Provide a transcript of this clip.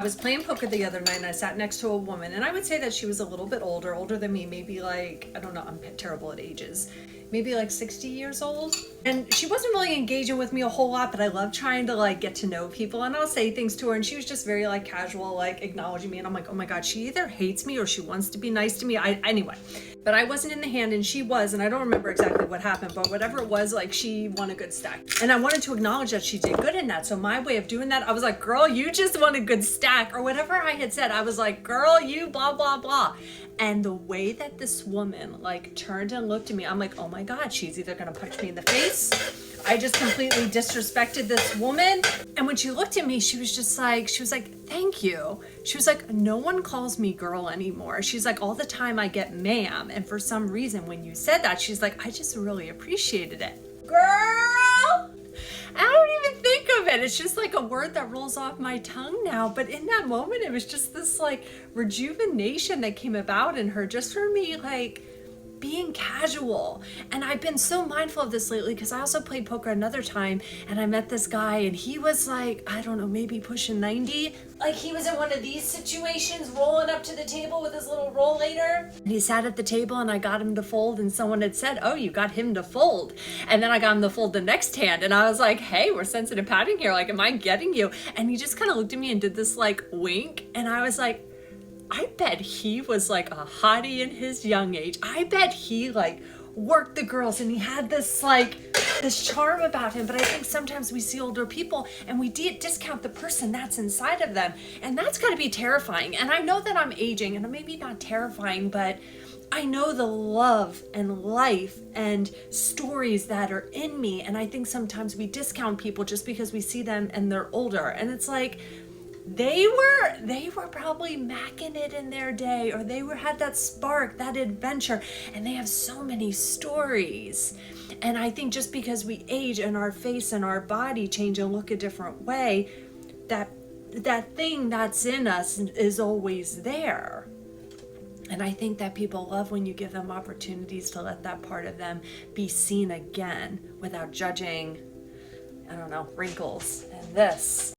I was playing poker the other night and I sat next to a woman, and I would say that she was a little bit older than me, maybe like, I don't know, I'm terrible at ages, maybe like 60 years old. And she wasn't really engaging with me a whole lot, but I love trying to like get to know people, and I'll say things to her, and she was just very like casual, like acknowledging me, and I'm like, oh my God, she either hates me or she wants to be nice to me. Anyway, but I wasn't in the hand and she was, and I don't remember exactly what happened, but whatever it was, like she won a good stack. And I wanted to acknowledge that she did good in that. So my way of doing that, I was like, girl, you just won a good stack, or whatever I had said. I was like, girl, you blah, blah, blah. And the way that this woman like turned and looked at me, I'm like, oh my God, she's either gonna punch me in the face. I just completely disrespected this woman. And when she looked at me, she was like, thank you. She was like, no one calls me girl anymore. She's like, all the time I get ma'am. And for some reason, when you said that, she's like, I just really appreciated it. Girl! I don't even think of it. It's just like a word that rolls off my tongue now. But in that moment, it was just this like rejuvenation that came about in her, just for me, like being casual. And I've been so mindful of this lately because I also played poker another time, and I met this guy, and he was like, I don't know, maybe pushing 90. Like he was in one of these situations, rolling up to the table with his little rollator. And he sat at the table and I got him to fold, and someone had said, oh, you got him to fold. And then I got him to fold the next hand, and I was like, hey, we're sensitive padding here. Like, am I getting you? And he just kind of looked at me and did this like wink. And I was like, I bet he was like a hottie in his young age. I bet he like worked the girls, and he had this like this charm about him. But I think sometimes we see older people and we discount the person that's inside of them, and that's got to be terrifying. And I know that I'm aging, and maybe not terrifying, but I know the love and life and stories that are in me. And I think sometimes we discount people just because we see them and they're older, and it's like, they were probably macking it in their day, or had that spark, that adventure, and they have so many stories. And I think just because we age and our face and our body change and look a different way, that thing that's in us is always there. And I think that people love when you give them opportunities to let that part of them be seen again without judging, I don't know, wrinkles and this.